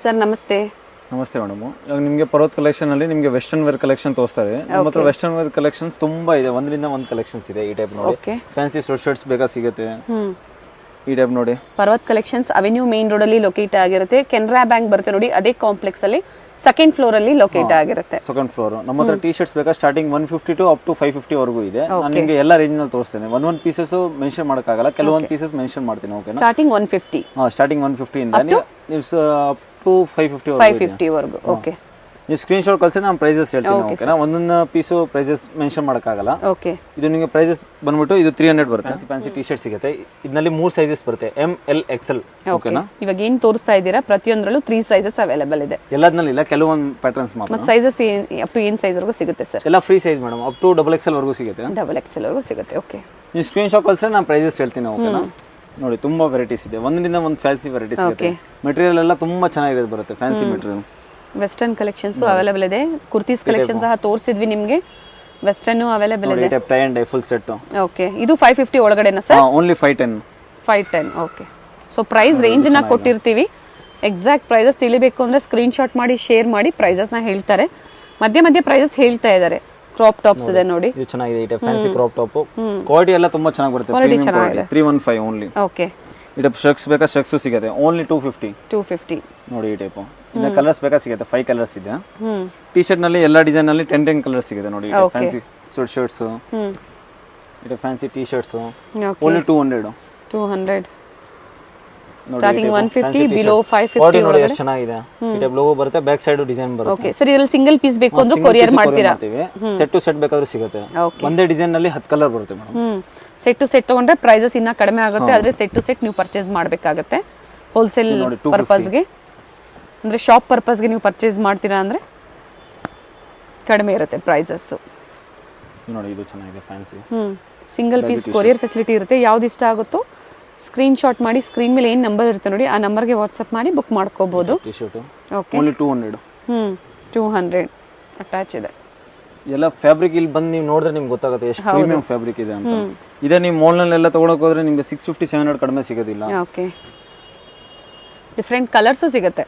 Sir ನಮಸ್ತೆ. ನಮಸ್ತೆ madam. ಇವಾಗ ನಿಮಗೆ ಪರ್ವತ್ ಕಲೆಕ್ಷನ್ ಅಲ್ಲಿ ನಿಮಗೆ ವೆಸ್ಟರ್ನ್ ವೇರ್ ಕಲೆಕ್ಷನ್ ತೋರಿಸ್ತಾ ಇದೆ. ನಮ್ಮ ಹತ್ರ ವೆಸ್ಟರ್ನ್ ವೇರ್ ಕಲೆಕ್ಷನ್ಸ್ ತುಂಬಾ ಇದೆ, ಒಂದರಿಂದ ಒಂದು ಕಲೆಕ್ಷನ್ಸ್ ಇದೆ. ಈ ಟೈಪ್ ನೋಡಿ, ಫ್ಯಾನ್ಸಿ ಶರ್ಟ್ಸ್ ಬೇಕಾ ಸಿಗುತ್ತೆ. ಈ ಟೈಪ್ ನೋಡಿ, Parvat collections avenue main road ಅಲ್ಲಿ ಲೊಕೇಟ್ ಆಗಿರುತ್ತೆ. ಕೆನರಾ ಬ್ಯಾಂಕ್ ಬರುತ್ತೆ ನೋಡಿ, ಅದೇ ಕಾಂಪ್ಲೆಕ್ಸ್ ಅಲ್ಲಿ ಸೆಕೆಂಡ್ ಫ್ಲೋರ್ ಅಲ್ಲಿ ಲೊಕೇಟ್ ಆಗಿರುತ್ತೆ. Second floor. ನಮ್ಮ ಹತ್ರ ಟಿ ಶರ್ಟ್ಸ್ ಬೇಕಾ ಸ್ಟಾರ್ಟಿಂಗ್ 150 ಟು ಅಪ್ ಟು 550 ವರೆಗೂ ಇದೆ. ನಾನು ನಿಮಗೆ ಎಲ್ಲ ರೇಂಜ್ ನಲ್ಲಿ ತೋರಿಸ್ತೇನೆ. ಒಂದೊಂದು ಪೀಸಸ್ ಮೆನ್ಷನ್ ಮಾಡಕ್ಕಾಗಲ್ಲ, ಕೆಲವೊಂದು ಪೀಸಸ್ ಮೆನ್ಷನ್ ಮಾಡ್ತೀನಿ. ಓಕೆನಾ? ಸ್ಟಾರ್ಟಿಂಗ್ 150. ಸ್ಟಾರ್ಟಿಂಗ್ 150 ಇಂದ ನೀವು ಅಪ್ ಟು 550 ವರೆಗೂ. ಓಕೆ, ನೀವು ಸ್ಕ್ರೀನ್ ಶಾಟ್ ಕಳಿಸಿ ನಾನು ಪ್ರೈಸಸ್ ಹೇಳ್ತೀನಿ. ಓಕೆನಾ? ಒಂದೊಂದು ಪೀಸು ಪ್ರೈಸಸ್ ಮೆನ್ಷನ್ ಮಾಡಕ್ಕಾಗಲ್ಲ. ಓಕೆ, ಇದು ನಿಮಗೆ ಪ್ರೈಸಸ್ ಬಂದ್ಬಿಟ್ಟು ಇದು 300 ಬರುತ್ತೆ. ಫ್ಯಾನ್ಸಿ ಟಿ ಶರ್ಟ್ ಸಿಗುತ್ತೆ. ಇದರಲ್ಲಿ 3 ಸೈಜಸ್ ಬರುತ್ತೆ, ಎಂ ಎಲ್ ಎಕ್ಸೆಲ್. ಓಕೆನಾ? ಇವಾಗ ಏನ್ ತೋರಿಸ್ತಾ ಇದ್ದೀರಾ ಪ್ರತಿಯೊಂದರಲ್ಲೂ 3 ಸೈಜಸ್ ಅವೈಲೇಬಲ್ ಇದೆ. ಎಲ್ಲದರಲ್ಲಿ ಇಲ್ಲ, ಕೆಲವೊಂದು ಪ್ಯಾಟರ್ನ್ಸ್ ಮಾತ್ರ. ಮತ್ತೆ ಸೈಜಸ್ ಅಪ್ ಟು ಏನ್ ಸೈಜ್ ವರೆಗೂ ಸಿಗುತ್ತೆ ಸರ್? ಎಲ್ಲ free size madam, up to double XL ವರೆಗೂ ಸಿಗುತ್ತೆ. ಡಬಲ್ ಎಕ್ಸೆಲ್ ವರೆಗೂ ಸಿಗುತ್ತೆ. ಓಕೆ, ನೀವು ಸ್ಕ್ರೀನ್ ಶಾಟ್ ಕಳಿಸಿದ್ರೆ ನಾನು ಪ್ರೈಸಸ್ ಹೇಳ್ತೀನಿ. ಓಕೆನಾ? ನೋಡಿ, ತುಂಬಾ ವೆರೈಟೀಸ್ ಇದೆ, ಒಂದರಿಂದ ಒಂದು ಫ್ಯಾನ್ಸಿ ವೆರೈಟೀಸ್ ಸಿಗುತ್ತೆ. ಮೆಟೀರಿಯಲ್ ಎಲ್ಲ ತುಂಬಾ ಚೆನ್ನಾಗಿರೋದು ಬರುತ್ತೆ, fancy material. Western collections available ಇದೆ. ಕುರ್ತೀಸ್ ಕಲೆಕ್ಷನ್ ಸಹ ತೋರಿಸಿದ್ವಿ ನಿಮಗೆ. ವೆಸ್ಟರ್ನ್ ಅವೈಲೇಬಲ್ ಇದೆ. Type tie and dye full set. Okay, ಇದು 550 ಒಳಗಡೆನಾ sir? Only 510. Okay, so price range ನ ಕೊಟ್ಟಿರ್ತೀವಿ. ಎಕ್ಸಾಕ್ಟ್ ಪ್ರೈಸಸ್ ತಿಳಿಬೇಕು ಅಂದ್ರೆ ಸ್ಕ್ರೀನ್ ಶಾಟ್ ಮಾಡಿ ಶೇರ್ ಮಾಡಿ, ಪ್ರೈಸಸ್ ನ ಹೇಳ್ತಾರೆ. ಮಧ್ಯ ಮಧ್ಯ ಪ್ರೈಸಸ್ ಹೇಳ್ತಾ ಇದ್ದಾರೆ. ಕ್ರಾಪ್ ಟಾಪ್ಸ್ ಇದೆ ನೋಡಿ, ಇದು ಚೆನ್ನಾಗಿದೆ. ಈ type fancy crop top, quality ಎಲ್ಲ ತುಂಬಾ ಚೆನ್ನಾಗಿ ಬರುತ್ತೆ. 315 ಓನ್ಲಿ. ಓಕೆ, ಈ ಟೈಪ್ ಶರ್ಟ್ಸ್ ಬೇಕಾ ಶರ್ಟ್ಸ್ ಸಿಗುತ್ತೆ, ಓನ್ಲಿ 250. ನೋಡಿ, ಈ ಟೈಪ್ ಇನ್ನ ಕಲರ್ಸ್ ಬೇಕಾ ಸಿಗುತ್ತೆ. 5 ಕಲರ್ಸ್ ಇದೆ. ಟಿ ಶರ್ಟ್ ನಲ್ಲಿ ಎಲ್ಲ ಡಿಸೈನ್ ನಲ್ಲಿ 10 ಕಲರ್ಸ್ ಸಿಗುತ್ತೆ. ನೋಡಿ, ಫ್ಯಾನ್ಸಿ ಸ್ವೆಟ್ ಶರ್ಟ್ಸ್, ಇದು fancy T shirts, only 200. Starting 150, below 550. ನೋಡಿ ಎಷ್ಟು ಚೆನ್ನಾಗಿದೆ. ಈ ಟೈಪ್ ಲೋಗೋ ಬರುತ್ತೆ, ಬ್ಯಾಕ್ ಸೈಡ್ ಡಿಸೈನ್ ಬರುತ್ತೆ. ಓಕೆ ಸರ್, ಇದರಲ್ಲಿ ಸಿಂಗಲ್ ಪೀಸ್ ಬೇಕು ಅಂದ್ರೆ ಕೊರಿಯರ್ ಮಾಡ್ತೀರಾ? ಸೆಟ್ ಟು ಸೆಟ್ ಬೇಕಾದ್ರೂ ಸಿಗುತ್ತೆ. ಒಂದೇ ಡಿಸೈನ್ ನಲ್ಲಿ 10 ಕಲರ್ ಬರುತ್ತೆ ಮೇಡಮ್. ಸೆಟ್ ಟು ಸೆಟ್ ತಗೊಂಡ್ರೆ ಪ್ರೈಸಸ್ ಇನ್ನ ಕಡಿಮೆ ಆಗುತ್ತೆ. ಆದ್ರೆ ಸೆಟ್ ಟು ಸೆಟ್ ನೀವು ಪರ್ಚೇಸ್ ಮಾಡಬೇಕಾಗುತ್ತೆ. ಹೋಲ್ಸೇಲ್ ಪರ್ಪಸ್ಗೆ ಅಂದ್ರೆ ಶಾಪ್ ಪರ್ಪಸ್ಗೆ ನೀವು ಪರ್ಚೇಸ್ ಮಾಡ್ತೀರಾ ಅಂದ್ರೆ ಕಡಿಮೆ ಇರುತ್ತೆ ಪ್ರೈಸಸ್. ನೋಡಿ, ಇದು ಚೆನ್ನಾಗಿದೆ fancy. Single piece courier facility ಇರುತ್ತೆ. ಯಾವ್ದು ಇಷ್ಟ ಆಗುತ್ತೋ ಸ್ಕ್ರೀನ್ ಶಾಟ್ ಮಾಡಿ, ಸ್ಕ್ರೀನ್ ಮೇಲೆ ಏನ್ ನಂಬರ್ ಇರುತ್ತೆ ನೋಡಿ, ಆ ನಂಬರ್ಗೆ ವಾಟ್ಸ್ಆಪ್ ಮಾಡಿ ಬುಕ್ ಮಾಡ್ಕೋಬಹುದು. T shirt okay, only 200. 200 attach ಇದೆ. ಎಲ್ಲ ಫ್ಯಾಬ್ರಿಕ್ ಇಲ್ಲಿ ಬಂದು ನೀವು ನೋಡಿದ್ರೆ ನಿಮ್ಗೆ ಗೊತ್ತಾಗುತ್ತೆ ಎಷ್ಟು ಪ್ರೀಮಿಯಂ ಫ್ಯಾಬ್ರಿಕ್ ಇದೆ ಅಂತ. ಇದೇ ನೀವು ಮಾಲ್ ನಲ್ಲೆಲ್ಲ ತಗೊಳಕ್ ಹೋದ್ರೆ ನಿಮ್ಗೆ 650-700 ಕಡಿಮೆ ಸಿಗೋದಿಲ್ಲ. ಓಕೆ, ಡಿಫರೆಂಟ್ ಕಲರ್ಸ್ ಸಿಗುತ್ತೆ.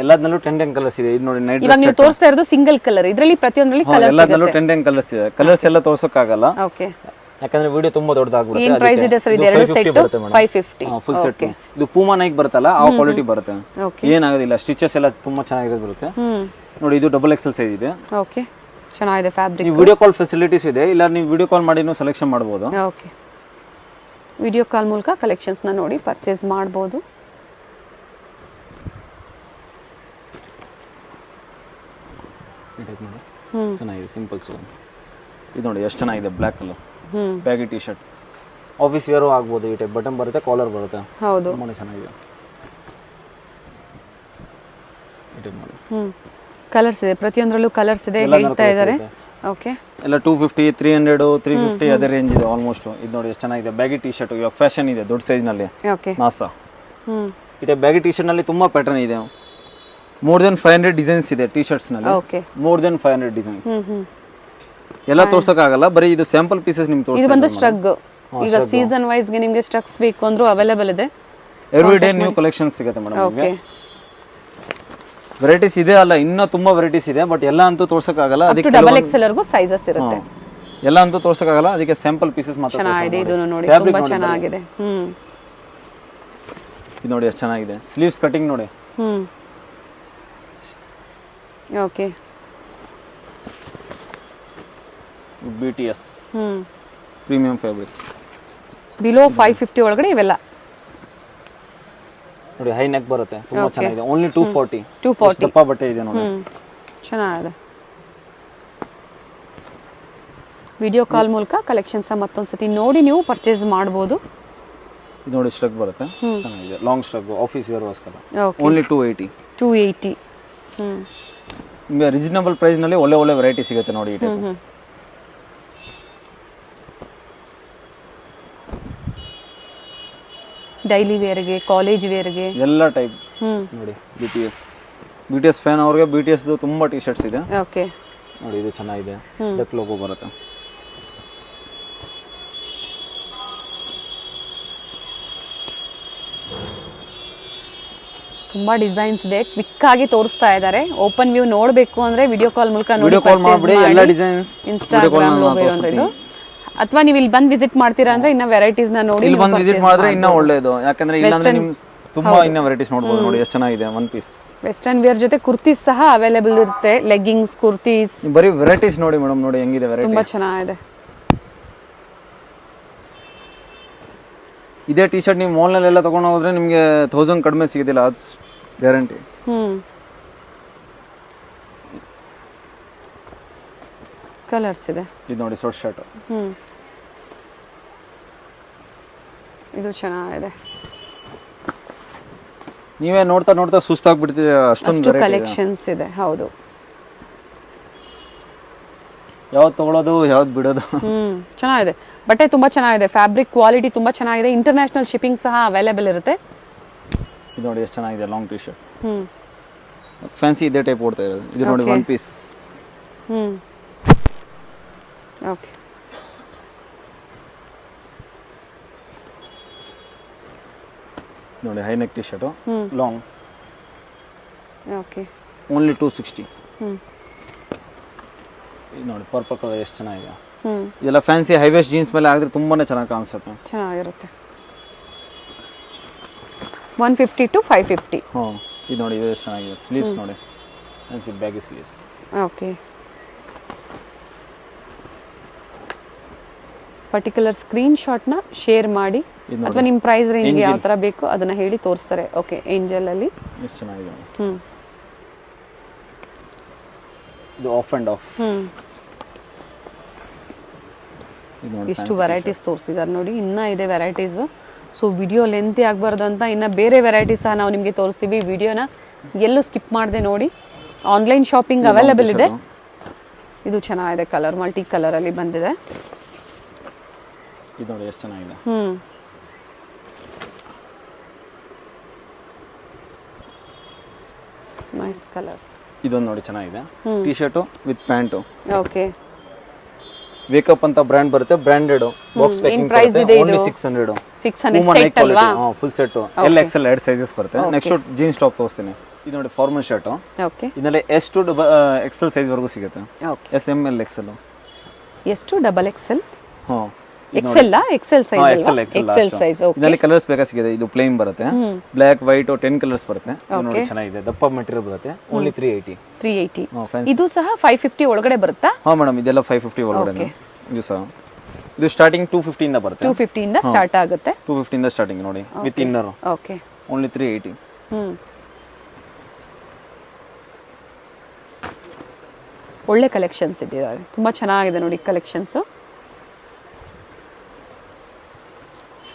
ಎಲ್ಲದರಲ್ಲೂ 10 ಕಲರ್ಸ್ ಇದೆ. ಇದು ನೋಡಿ, ನೈಟ್ ಇವಾಗ ನೀವು ತೋರಿಸ್ತಾ ಇರೋದು ಸಿಂಗಲ್ ಕಲರ್. ಇದರಲ್ಲಿ ಪ್ರತಿಯೊಂದರಲ್ಲಿ ಕಲರ್ಸ್ ಎಲ್ಲದರಲ್ಲೂ 10 ಕಲರ್ಸ್ ಇದೆ. ಕಲರ್ಸ್ ಎಲ್ಲ ತೋರ್ಸೋಕ್ ಆಗಲ್ಲ, ಓಕೆ, ಯಾಕಂದ್ರೆ ವಿಡಿಯೋ ತುಂಬಾ ದೊಡ್ಡದಾಗ್ಬಿಡುತ್ತೆ. ಏನ್ ಪ್ರೈಸ್ ಇದೆ ಸರ್? ಇದು ಎರಡು ಸೆಟ್ 550 ಫುಲ್ ಸೆಟ್. ಇದು ಪೂಮಾ ನೈಕ್ ಬರುತ್ತಲ್ಲ, ಆ ಕ್ವಾಲಿಟಿ ಬರುತ್ತೆ. ಏನಾಗೋದಿಲ್ಲ, ಸ್ಟಿಚಸ್ ಎಲ್ಲ ತುಂಬಾ ಚೆನ್ನಾಗಿರೋದು ಬರುತ್ತೆ. ನೋಡಿ, ಇದು ಡಬಲ್ ಎಕ್ಸೆಲ್ ಸೈಜ್ ಇದೆ. ಓಕೆ, ಚೆನ್ನಾಗಿದೆ ಫ್ಯಾಬ್ರಿಕ್. ನೀವು ವಿಡಿಯೋ ಕಾಲ್ ಫೆಸಿಲಿಟೀಸ್ ಇದೆ, ಇಲ್ಲ ನೀವು ವಿಡಿಯೋ ಕಾಲ್ ಮಾಡಿ ಸೆಲೆಕ್ಷನ್ ಮಾಡಬಹುದು. ಓಕೆ, ವಿಡಿಯೋ ಕಾಲ್ ಮೂಲಕ ಕಲೆಕ್ಷನ್ಸ್ ನ ನೋಡಿ ಪರ್ಚೇಸ್ ಮಾಡಬಹುದು. ಚೆನ್ನಾಗಿದೆ, ಸಿಂಪಲ್ ಸೂ. ಇದು ನೋಡಿ ಎಷ್ಟು ಚೆನ್ನಾಗಿದೆ, black colour baggy T shirt. Office wear ಆಗ್ಬೋದು. ಈ ಟೈಪ್ ಬಟನ್ ಬರುತ್ತೆ, ಕಾಲರ್ ಬರುತ್ತೆ. ಹೌದು, ತುಂಬಾ ಚೆನ್ನಾಗಿದೆ. ಈ ಟೈಪ್ ನೋಡಿ, ಕಲರ್ಸ್ ಇದೆ, ಪ್ರತಿಯೊಂದರಲ್ಲೂ ಕಲರ್ಸ್ ಇದೆ ಹೇಳ್ತಾ ಇದ್ದಾರೆ. ಓಕೆ, ಎಲ್ಲ 250, 300, 350 ಅದೇ ರೇಂಜ್ ಇದೆ ಆಲ್ಮೋಸ್ಟ್. ಇದು ನೋಡಿ ಎಷ್ಟು ಚೆನ್ನಾಗಿದೆ, ಬ್ಯಾಗಿ ಟಿ ಶರ್ಟ್. ಇವಾಗ ಫ್ಯಾಷನ್ ಇದೆ ದೊಡ್ಡ ಸೈಜ್ ನಲ್ಲಿ. Okay, NASA. ಈ ಟೈಪ್ ಬ್ಯಾಗಿ ಟಿ ಶರ್ಟ್ ನಲ್ಲಿ ತುಂಬಾ ಪ್ಯಾಟರ್ನ್ ಇದೆ. ಮೋರ್ ದೆನ್ 500 ಡಿಸೈನ್ಸ್ ಇದೆ ಟಿ ಶರ್ಟ್ಸ್ ನಲ್ಲಿ. Okay, more than 500 designs. ಎಲ್ಲ ತೋರ್ಸಕ್ ಆಗಲ್ಲ, ಬರೀ ಇದು ಸ್ಯಾಂಪಲ್ ಪೀಸಸ್ ನಿಮ್ಗೆ ತೋರಿಸ್ತೀನಿ. ಇದು ಬಂದು ಸ್ಟ್ರಗ್. ಈಗ ಸೀಸನ್ ವೈಸ್ ಗೆ ನಿಮಗೆ ಸ್ಟ್ರಕ್ಸ್ ಬೇಕು ಅಂದ್ರೂ ಅವೈಲೇಬಲ್ ಇದೆ. ಎವ್ರಿ ಡೇ ನ್ಯೂ ಕಲೆಕ್ಷನ್ ಸಿಗುತ್ತೆ ಮೇಡಮ್. ಓಕೆ, ವೆರೈಟೀಸ್ ಇದೆ ಅಲ್ಲ, ಇನ್ನೂ ತುಂಬಾ ವೆರೈಟೀಸ್ ಇದೆ, ಬಟ್ ಎಲ್ಲ ಅಂತೂ ತೋರ್ಸಕ್ ಆಗಲ್ಲ. ಅದಕ್ಕೆ ಡಬಲ್ ಎಕ್ಸೆಲ್ ವರೆಗೂ ಸೈಜಸ್ ಇರುತ್ತೆ. ಎಲ್ಲ ಅಂತೂ ತೋರ್ಸಕ್ ಆಗಲ್ಲ, ಅದಕ್ಕೆ ಸ್ಯಾಂಪಲ್ ಪೀಸಸ್ ಮಾತ್ರ. ಚೆನ್ನಾಗಿದೆ, ಇದು ನೋಡಿ ತುಂಬಾ ಚೆನ್ನಾಗಿದೆ. ಇದು ನೋಡಿ ಎಷ್ಟು ಚೆನ್ನಾಗಿದೆ, ಸ್ಲೀವ್ಸ್ ಕಟಿಂಗ್ ನೋಡಿ. Okay, BTS premium fabric. Below 550 ಒಳಗಡೆ ಇವೆಲ್ಲ ನೋಡಿ, ಹೈ ನೆಕ್ ಬರುತ್ತೆ, ತುಂಬಾ ಚೆನ್ನಾಗಿದೆ. ಓನ್ಲಿ 240. ದಪ್ಪ ಬಟ್ಟೆ ಇದೆ ನೋಡಿ, ಚೆನ್ನಾಗಿದೆ. ವಿಡಿಯೋ ಕಾಲ್ ಮೂಲಕ ಕಲೆಕ್ಷನ್ಸ್ ಮತ್ತೊಂದ್ಸತಿ ನೋಡಿ ನೀವು ಪರ್ಚೇಸ್ ಮಾಡಬಹುದು. ಇದು ನೋಡಿ, ಸ್ಟ್ರಗ್ ಬರುತ್ತೆ, ಚೆನ್ನಾಗಿದೆ. ಲಾಂಗ್ ಸ್ಟ್ರಗ್, ಆಫೀಸ್ ವೇರ್ಗೋಸ್ಕರ. ಓನ್ಲಿ 280. ನಿಮಗೆ ರೀಸನಬಲ್ ಪ್ರೈಸ್ ನಲ್ಲಿ ಒಳ್ಳೆ ಒಳ್ಳೆ ವೆರೈಟಿ ಸಿಗುತ್ತೆ ನೋಡಿ. ಈ ಟೈಪ್ ಡೈಲಿ ವೇರ್ಗೆ, ಕಾಲೇಜ್ ವೇರ್ಗೆ ಎಲ್ಲ ಟೈಪ್ ನೋಡಿ. BTS ಫ್ಯಾನ್ ಅವ್ರಿಗೆ BTS ತುಂಬಾ ಟಿ ಶರ್ಟ್ಸ್ ಇದೆ. ಓಕೆ, ನೋಡಿ, ಇದು ಚೆನ್ನಾಗಿದೆ, ಡಕ್ ಲೋಗೋ ಬರುತ್ತೆ. ತುಂಬಾ ಡಿಸೈನ್ಸ್ ಇದೆ, ಕ್ವಿಕ್ ಆಗಿ ತೋರಿಸ್ತಾ ಇದ್ದಾರೆ. ಓಪನ್ ವ್ಯೂ ನೋಡಬೇಕು ಅಂದ್ರೆ ವಿಡಿಯೋ ಕಾಲ್ ಮೂಲಕ ನೋಡಿ ವಿಡಿಯೋ ಕಾಲ್ ಮಾಡ್ಬಿಡಿ, ಎಲ್ಲ ಡಿಸೈನ್ಸ್ ಇನ್ಸ್ಟಾಗ್ರಾಮ್ ಲೋಗೋ ಇರೋದು. ಅಥವಾ ನೀವು ಇಲ್ಲಿ ಬಂದು ವಿಸಿಟ್ ಮಾಡ್ತೀರಾ ಅಂದ್ರೆ ಇನ್ನ ವೆರೈಟೀಸ್ ನ ನೋಡಿ ಇಲ್ಲಿ ಬಂದು ವಿಸಿಟ್ ಮಾಡಿದ್ರೆ ಇನ್ನೂ ಒಳ್ಳೇದು. ಯಾಕಂದ್ರೆ ಇಲ್ಲಾಂದ್ರೆ ನಿಮ್ ತುಂಬಾ ಇನ್ನ ವೆರೈಟೀಸ್ ನೋಡಬಹುದು. ನೋಡಿ ಎಷ್ಟು ಚೆನ್ನಾಗಿದೆ ಒನ್ ಪೀಸ್. ವೆಸ್ಟರ್ನ್ ವೇರ್ ಜೊತೆ ಕುರ್ತೀಸ್ ಸಹ ಅವೈಲೇಬಲ್ ಇರುತ್ತೆ, ಲೆಗ್ಗಿಂಗ್ಸ್, ಕುರ್ತೀಸ್, ಬರೀ ವೆರೈಟೀಸ್ ನೋಡಿ ಮೇಡಮ್. ನೋಡಿ ಹೆಂಗಿದೆ ವೆರೈಟಿ, ತುಂಬಾ ಚೆನ್ನಾಗಿದೆ. ಇದೇ ಟಿ ಶರ್ಟ್ ನೀವು ಮಾಲ್ನಲ್ಲೆಲ್ಲ ತಗೊಂಡು ಹೋದ್ರೆ ನಿಮಗೆ 1000 ಕಡಿಮೆ ಸಿಗೋದಿಲ್ಲ, ಅದು ಗ್ಯಾರಂಟಿ. ಕಲರ್ಸ್ ಇದೆ. ಇದು ನೋಡಿ ಶಾರ್ಟ್ ಶರ್ಟ್, ಇದು ಚೆನ್ನಾಗಿದೆ. ನೀವೇ ನೋಡ್ತಾ ನೋಡ್ತಾ ಸುಸ್ತಾಗ್ಬಿಡ್ತಿದೆ, ಅಷ್ಟೊಂದು ಕಲೆಕ್ಷನ್ಸ್ ಇದೆ. ಹೌದು, ಯಾವ್ದು ತಗೊಳ್ಳೋದು ಯಾವ್ದು ಬಿಡೋದು. ಚೆನ್ನಾಗಿದೆ, ಬಟ್ಟೆ ತುಂಬಾ ಚೆನ್ನಾಗಿದೆ, ಫ್ಯಾಬ್ರಿಕ್ ಕ್ವಾಲಿಟಿ ತುಂಬಾ ಚೆನ್ನಾಗಿದೆ, ಇಂಟರ್ನ್ಯಾಷನಲ್ ಶಿಪ್ಪಿಂಗ್ ಸಹ ಅವೈಲೇಬಲ್ ಇರುತ್ತೆ. ಇದು ನೋಡಿ ಎಷ್ಟು ಚೆನ್ನಾಗಿದೆ ಲಾಂಗ್ ಟಿ ಶರ್ಟ್, ಫ್ಯಾನ್ಸಿ ಇದೇ ಟೈಪ್ ಓಡ್ತಾ ಇರೋದು. ಇದು ನೋಡಿ ಒನ್ ಪೀಸ್. ಓಕೆ, ನೋಡಿ high neck T shirt long, okay, only 260. ಇದು ನೋಡಿ ಪರ್ಪಲ್ ಕಲರ್ ಎಷ್ಟು ಚೆನ್ನಾಗಿದೆ. ಇದೆಲ್ಲ ಫ್ಯಾನ್ಸಿ ಹೈ ವೇಸ್ಟ್ ಜೀನ್ಸ್ ಮೇಲೆ ಆಗಿದ್ರೆ ತುಂಬಾನೇ ಚೆನ್ನಾಗಿ ಕಾಣಿಸುತ್ತೆ, ಚೆನ್ನಾಗಿರುತ್ತೆ. 150 to 550. ಇದು ನೋಡಿ ಇದು ಎಷ್ಟು ಚೆನ್ನಾಗಿದೆ. ಸ್ಲೀವ್ಸ್ ನೋಡಿ, fancy baggy sleeves. Okay, particular screen shot ನ ಶೇರ್ ಮಾಡಿ ಅಥವಾ ನಿಮ್ಮ ಪ್ರೈಸ್ ರೇಂಜ್ ಯಾವ ತರ ಬೇಕು ಅದನ್ನ ಹೇಳಿ ತೋರಿಸ್ತಾರೆ. ಓಕೆ, ಏಂಜಲ್ ಅಲ್ಲಿ ಎಷ್ಟು ಚೆನ್ನಾಗಿದೆ. ಇದು ಆಫ್ ಅಂಡ್ ಆಫ್. ಇಷ್ಟು ವೆರೈಟೀಸ್ ತೋರಿಸಿದ್ದಾರೆ ನೋಡಿ, ಇನ್ನ ಇದೆ ವೆರೈಟೀಸ್. ಸೊ ವಿಡಿಯೋ ಲೆಂತಿ ಆಗಬಾರ್ದು ಅಂತ ಇನ್ನ ಬೇರೆ ವೆರೈಟೀಸ್ ಸಹ ನಾವು ನಿಮಗೆ ತೋರಿಸ್ತೀವಿ. ವಿಡಿಯೋನ ಎಲ್ಲೂ ಸ್ಕಿಪ್ ಮಾಡದೆ ನೋಡಿ. ಆನ್ಲೈನ್ ಶಾಪಿಂಗ್ ಅವೈಲೇಬಲ್ ಇದೆ. ಇದು ಚೆನ್ನಾಗಿದೆ, ಕಲರ್ ಮಲ್ಟಿ ಕಲರ್ ಅಲ್ಲಿ ಬಂದಿದೆ. ಇದು ನೋಡಿ ಎಷ್ಟು ಚೆನ್ನಾಗಿದೆ. Nice colours. ಇದೊಂದು ನೋಡಿ ಚೆನ್ನಾಗಿದೆ, T shirt with pant. Okay, wake up ಅಂತ ಬ್ರ್ಯಾಂಡ್ ಬರುತ್ತೆ, ಬ್ರಾಂಡೆಡ್ ಬಾಕ್ಸ್ ಪ್ಯಾಕಿಂಗ್ ಪ್ರೈಸ್ ಇದೆ. ಓನ್ಲಿ 600. 600 ಸೆಟ್ ಅಲ್ವಾ? Full set L XL 2 sizes ಬರುತ್ತೆ. ನೆಕ್ಸ್ಟ್ ಜೀನ್ಸ್ ಟಾಪ್ ತೋರಿಸ್ತೀನಿ. ಇದು ನೋಡಿ ಫಾರ್ಮಲ್ ಶರ್ಟ್. ಓಕೆ, ಇದರಲ್ಲಿ ಎಸ್ ಟು ಎಕ್ಸ್ಎಲ್ ಸೈಜ್ ವರೆಗೂ ಸಿಗುತ್ತೆ. Okay, S M L XL. S to double XL. XL XL size ಅಲ್ವಾ? XL size. ಓಕೆ, ಇದರಲ್ಲಿ ಕಲರ್ಸ್ ಬೇಕಾ ಸಿಗುತ್ತೆ. ಇದು ಪ್ಲೇನ್ ಬರುತ್ತೆ, ಬ್ಲಾಕ್ ವೈಟ್ 10 ಕಲರ್ಸ್ ಬರುತ್ತೆ. ನೋಡಿ ಚೆನ್ನಾಗಿದೆ, ದಪ್ಪ ಮೆಟೀರಿಯಲ್ ಬರುತ್ತೆ. ಓನ್ಲಿ 380. ಇದು ಸಹ 550 ಒಳಗಡೆ ಬರುತ್ತಾ? ಹಾ ಮೇಡಮ್, ಇದೆಲ್ಲ 550 ಒಳಗಡೆ. ಇದು ಸಹ ಇದು ಸ್ಟಾರ್ಟಿಂಗ್ 250 ಇಂದ ಬರುತ್ತೆ. 250 ಇಂದ ಸ್ಟಾರ್ಟ್ ಆಗುತ್ತೆ. 250 ಇಂದ ಸ್ಟಾರ್ಟಿಂಗ್ ನೋಡಿ, ವಿತ್ ಇನ್ನರ್. Okay, only 380. ಒಳ್ಳೆ ಕಲೆಕ್ಷನ್ಸ್ ಇದೆ, ತುಂಬಾ ಚೆನ್ನಾಗಿದೆ ನೋಡಿ ಕಲೆಕ್ಷನ್ಸ್.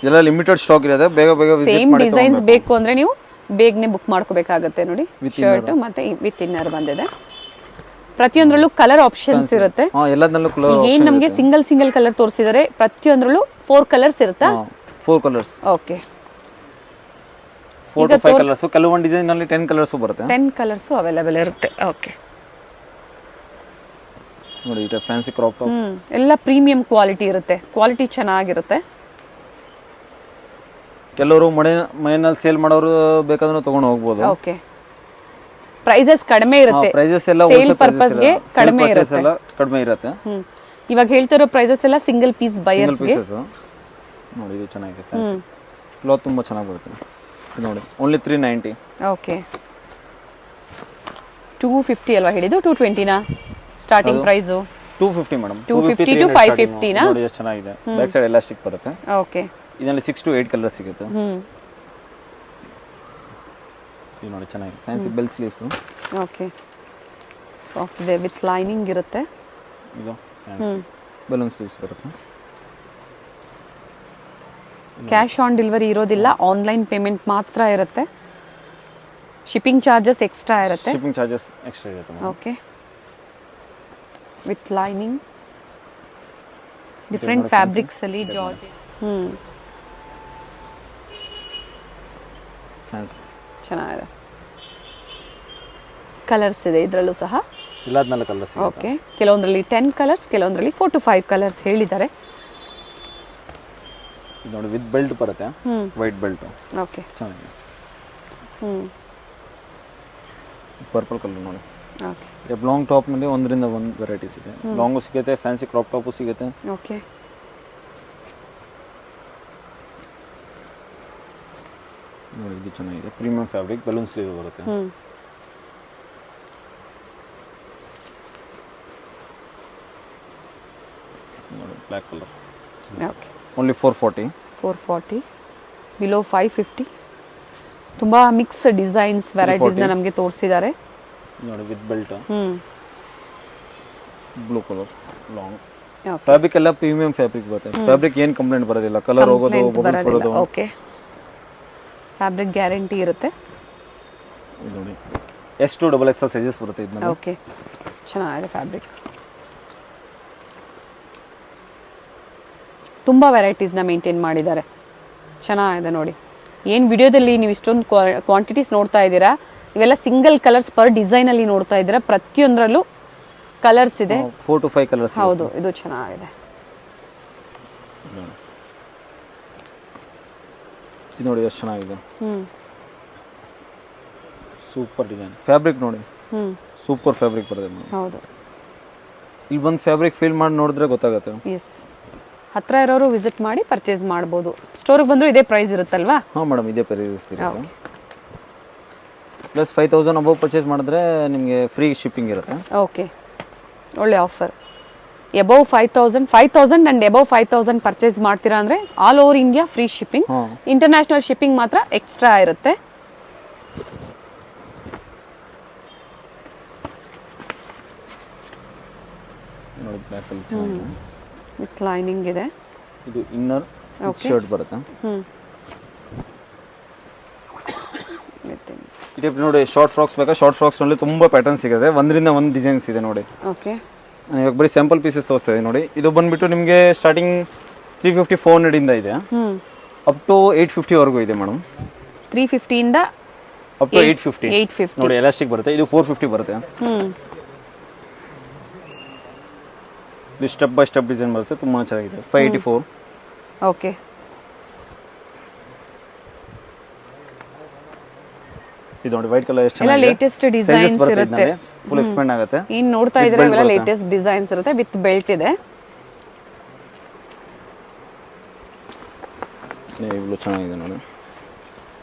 ಇದೆಲ್ಲ ಲಿಮಿಟೆಡ್ ಸ್ಟಾಕ್ ಇರುತ್ತೆ, ಬೇಗ ಬೇಗ ವಿಸಿಟ್ ಸೇಮ್ ಮಾಡಿ. ಡಿಸೈನ್ಸ್ ಬೇಕು ಅಂದ್ರೆ ನೀವು ಬೇಗನೆ ಬುಕ್ ಮಾಡ್ಕೋಬೇಕಾಗುತ್ತೆ ನೋಡಿ. ಶರ್ಟ್ ಮತ್ತೆ ವಿತ್ ಇನ್ನರ್ ಬಂದಿದೆ. ಪ್ರತಿಯೊಂದರಲ್ಲೂ ಕಲರ್ ಆಪ್ಷನ್ಸ್ ಇರುತ್ತೆ. ಎಲ್ಲದರಲ್ಲೂ ಕಲರ್ ಈಗ ಏನ್ ನಮಗೆ ಸಿಂಗಲ್ ಕಲರ್ ತೋರಿಸಿದರೆ ಪ್ರತಿಯೊಂದರಲ್ಲೂ 4 ಕಲರ್ಸ್ ಇರುತ್ತಾ? 4 ಕಲರ್ಸ್. Okay, 4 to 5 colours. ಕೆಲವೊಂದು ಡಿಸೈನ್ ಅಲ್ಲಿ 10 ಕಲರ್ಸ್ ಬರುತ್ತೆ. 10 ಕಲರ್ಸ್ ಅವೈಲೇಬಲ್ ಇರುತ್ತೆ. ಓಕೆ, ನೋಡಿ ಇದು ಫ್ಯಾನ್ಸಿ ಕ್ರಾಪ್ ಟಾಪ್. ಎಲ್ಲ ಪ್ರೀಮಿಯಂ ಕ್ವಾಲಿಟಿ ಇರುತ್ತೆ, ಕ್ವಾಲಿಟಿ ಚೆನ್ನಾಗಿರುತ್ತೆ. ಕೆಲವರು ಮನೆಯಲ್ಲಿ ಸೇಲ್ ಮಾಡೋರು ಬೇಕಾದ್ರೂ ತಗೊಂಡು ಹೋಗ್ಬೋದು. ಓಕೆ, ಪ್ರೈಸಸ್ ಕಡಿಮೆ ಇರುತ್ತೆ. ಪ್ರೈಸಸ್ ಎಲ್ಲ ಸೇಲ್ ಪರ್ಪಸ್ ಗೆ ಕಡಿಮೆ ಇರುತ್ತೆ. ಇವಾಗ ಹೇಳ್ತಿರೋ ಪ್ರೈಸಸ್ ಎಲ್ಲ ಸಿಂಗಲ್ ಪೀಸ್ ಬಯರ್ಸ್ ಗೆ. ನೋಡಿ ಇದು ಚೆನ್ನಾಗಿದೆ, ಫ್ಯಾನ್ಸಿ ಕ್ಲಾತ್ ತುಂಬಾ ಚೆನ್ನಾಗಿ ಬರುತ್ತೆ. ಇದು ನೋಡಿ ಓನ್ಲಿ 390. ಓಕೆ, 250 ಅಲ್ವಾ ಹೇಳಿದ್ದು? 220 ನಾ ಸ್ಟಾರ್ಟಿಂಗ್ ಪ್ರೈಸ್? 250 ಮೇಡಮ್. 250 to 550 ನಾ? ನೋಡಿ ಎಷ್ಟು ಚೆನ್ನಾಗಿದೆ, ಬ್ಯಾಕ್ ಸೈಡ್ ಎಲಾಸ್ಟಿಕ್ ಬರುತ್ತೆ. ಓಕೆ, ಇದರಲ್ಲಿ 6 to 8 ಕಲರ್ಸ್ ಸಿಗುತ್ತೆ. ಇದು ನೋಡಿ ಚೆನ್ನಾಗಿದೆ, fancy bell sleeves. Okay, soft ಇದೆ, ವಿತ್ ಲೈನಿಂಗ್ ಇರುತ್ತೆ. ಇದು ಫ್ಯಾನ್ಸಿ ಬಲೂನ್ ಸ್ಲೀವ್ಸ್ ಬರುತ್ತೆ. ಕ್ಯಾಶ್ ಆನ್ ಡೆಲಿವರಿ ಇರೋದಿಲ್ಲ, ಆನ್ಲೈನ್ ಪೇಮೆಂಟ್ ಮಾತ್ರ ಇರುತ್ತೆ. ಶಿಪ್ಪಿಂಗ್ ಚಾರ್ಜಸ್ ಎಕ್ಸ್ಟ್ರಾ ಇರುತ್ತೆ. ಶಿಪ್ಪಿಂಗ್ ಚಾರ್ಜಸ್ ಎಕ್ಸ್ಟ್ರಾ ಇರುತ್ತೆ. Okay, with lining different fabrics ಅಲ್ಲಿ ಜಾರ್ಜ್. ಫ್ಯಾನ್ಸಿ ಚೆನ್ನಾಗಿದೆ, ಕಲರ್ಸ್ ಇದೆ ಇದರಲ್ಲೂ ಸಹ. ಎಲ್ಲದನ್ನಲ್ಲ ಕಲರ್ಸ್. ಓಕೆ, ಕೆಲವೊಂದರಲ್ಲಿ 10 ಕಲರ್ಸ್, ಕೆಲವೊಂದರಲ್ಲಿ 4 to 5 ಕಲರ್ಸ್ ಹೇಳಿದ್ದಾರೆ. ಇದು ನೋಡಿ ವಿತ್ ಬೆಲ್ಟ್ ಬರುತ್ತೆ, ವೈಟ್ ಬೆಲ್ಟ್. ಓಕೆ, ಚೆನ್ನಾಗಿದೆ. ಪರ್ಪಲ್ ಕಲರ್ ನೋಡಿ. ಓಕೆ ಲಾಂಗ್ ಟಾಪ್ನಲ್ಲಿ ಒಂದರಿಂದ ಒಂದು ವೆರೈಟೀಸ್ ಇದೆ. ಲಾಂಗು ಸಿಗುತ್ತೆ, ಫ್ಯಾನ್ಸಿ ಕ್ರಾಪ್ ಟಾಪು ಸಿಗುತ್ತೆ. ಓಕೆ ನೋಡಿ ಇದು ಚೆನ್ನಾಗಿದೆ, ಪ್ರೀಮಿಯಂ ಫ್ಯಾಬ್ರಿಕ್, ಬಲೂನ್ ಸ್ಲೀವ್ ಬರುತ್ತೆ. ನೋಡಿ black colour, okay only 440. Below 550. ತುಂಬ ಮಿಕ್ಸ್ ಡಿಸೈನ್ಸ್ ವೆರೈಟೀಸ್ನ ನಮಗೆ ತೋರಿಸಿದ್ದಾರೆ. ನೋಡಿ with belt, blue colour long. Okay. Fabric ಎಲ್ಲ ಪ್ರೀಮಿಯಂ ಫ್ಯಾಬ್ರಿಕ್ ಬರುತ್ತೆ. ಫ್ಯಾಬ್ರಿಕ್ ಏನು ಕಂಪ್ಲೇಂಟ್ ಬರೋದಿಲ್ಲ, ಕಲರ್ ಹೋಗೋದು, ಬಬಲ್ಸ್ ಬರೋದು. ಓಕೆ ಫ್ಯಾಬ್ರಿಕ್ ಗ್ಯಾರಂಟಿ ಇರುತ್ತೆ. ಇದು ನೋಡಿ S2 XXL ಸೈಜಸ್ ಬರುತ್ತೆ ಇದನ್ನ. ಓಕೆ ಚೆನ್ನಾಗಿದೆ ಫ್ಯಾಬ್ರಿಕ್. ತುಂಬ ವೆರೈಟೀಸ್ನ ಮೇಂಟೈನ್ ಮಾಡಿದ್ದಾರೆ, ಚೆನ್ನಾಗಿದೆ ನೋಡಿ. ಏನು ವಿಡಿಯೋದಲ್ಲಿ ನೀವು ಇಷ್ಟೊಂದು ಕ್ವಾಂಟಿಟೀಸ್ ನೋಡ್ತಾ ಇದ್ದೀರಾ, ಇವೆಲ್ಲ ಸಿಂಗಲ್ ಕಲರ್ಸ್ ಪರ್ ಡಿಸೈನಲ್ಲಿ ನೋಡ್ತಾ ಇದ್ದೀರಾ. ಪ್ರತಿಯೊಂದರಲ್ಲೂ ಕಲರ್ಸ್ ಇದೆ, 4 to 5 ಕಲರ್ಸ್. ಹೌದು ಇದು ಚೆನ್ನಾಗಿದೆ. ಇದು ನೋಡಿ ಎಷ್ಟು ಚೆನ್ನಾಗಿದೆ, ಸೂಪರ್ ಡಿಸೈನ್. ಫ್ಯಾಬ್ರಿಕ್ ನೋಡಿ ಸೂಪರ್ ಫ್ಯಾಬ್ರಿಕ್ ಬರುತ್ತೆ. ಹೌದು ಇಲ್ಲಿ ಬಂದು ಫ್ಯಾಬ್ರಿಕ್ ಫೀಲ್ ಮಾಡಿ ನೋಡಿದ್ರೆ ಗೊತ್ತಾಗುತ್ತೆ. ಎಸ್, ಹತ್ರ ಇರೋರು ವಿಸಿಟ್ ಮಾಡಿ ಪರ್ಚೇಸ್ ಮಾಡ್ಬೋದು. ಸ್ಟೋರಿಗೆ ಬಂದರೂ ಇದೇ ಪ್ರೈಸ್ ಇರುತ್ತಲ್ವಾ? ಹಾಂ ಮೇಡಮ್, ಇದೇ ಪ್ರೈಸಸ್ ಇರುತ್ತೆ. ಪ್ಲಸ್ 5000 ಅಬೌವ್ ಪರ್ಚೇಸ್ ಮಾಡಿದ್ರೆ ನಿಮಗೆ ಫ್ರೀ ಶಿಪ್ಪಿಂಗ್ ಇರುತ್ತೆ. ಓಕೆ, ಒಳ್ಳೆ offer. Above 5000 and above 5000 purchase ಮಾಡ್ತೀರಾ ಅಂದರೆ all over India free shipping. International shipping ಮಾತ್ರ ಎಕ್ಸ್ಟ್ರಾ ಇರುತ್ತೆ. ನೋಡಿ ಬ್ಲ್ಯಾಕ್ ಕಲರ್ ಚೆನ್ನಾಗಿದೆ, ವಿತ್ ಲೈನಿಂಗ್ ಇದೆ. ಇದು ಇನ್ನರ್ ಶರ್ಟ್ ಬರುತ್ತೆ. ಈ ಟೈಪ್ ನೋಡಿ ಶಾರ್ಟ್ ಫ್ರಾಕ್ಸ್ ಬೇಕಾ? ಶಾರ್ಟ್ ಫ್ರಾಕ್ಸ್ ನಲ್ಲಿ ತುಂಬಾ ಪ್ಯಾಟರ್ನ್ ಸಿಗುತ್ತೆ, ಒಂದರಿಂದ ಒಂದು ಡಿಸೈನ್ಸ್ ಇದೆ ನೋಡಿ. ಓಕೆ, ನಾನು ಇವಾಗ ಬರೀ ಸ್ಯಾಂಪಲ್ ಪೀಸಸ್ ತೋರಿಸ್ತಾ ಇದ್ದೀನಿ ನೋಡಿ. ಇದು ಬಂದ್ಬಿಟ್ಟು ನಿಮಗೆ ಸ್ಟಾರ್ಟಿಂಗ್ 350-400 ಇಂದ ಇದೆ, ಅಪ್ ಟು 850 ವರೆಗೂ ಇದೆ ಮೇಡಮ್. 350 ಇಂದ ಅಪ್ ಟು 850 ನೋಡಿ. ಎಲಾಸ್ಟಿಕ್ ಬರುತ್ತೆ. ಇದು 450 ಬರುತ್ತೆ. ಇದು ಸ್ಟೆಪ್ ಬೈ ಸ್ಟೆಪ್ ಡಿಸೈನ್ ಬರುತ್ತೆ, ತುಂಬಾ ಚೆನ್ನಾಗಿದೆ. 584. ಓಕೆ, ಇದು ನೋಡಿ ವೈಟ್ ಕಲರ್ ಎಷ್ಟು ಚೆನ್ನಾಗಿದೆ. ಲೇಟೆಸ್ಟ್ ಡಿಸೈನ್ಸ್ ಇರುತ್ತೆ, ಫುಲ್ ಎಕ್ಸ್ಪ್ಯಾಂಡ್ ಆಗುತ್ತೆ. ಇನ್ ನೋಡ್ತಾ ಇದ್ರೆ ಇವೆಲ್ಲ ಲೇಟೆಸ್ಟ್ ಡಿಸೈನ್ಸ್ ಇರುತ್ತೆ, ವಿತ್ ಬೆಲ್ಟ್ ಇದೆ. ಇವು ಚೆನ್ನಾಗಿದೆ ನೋಡಿ.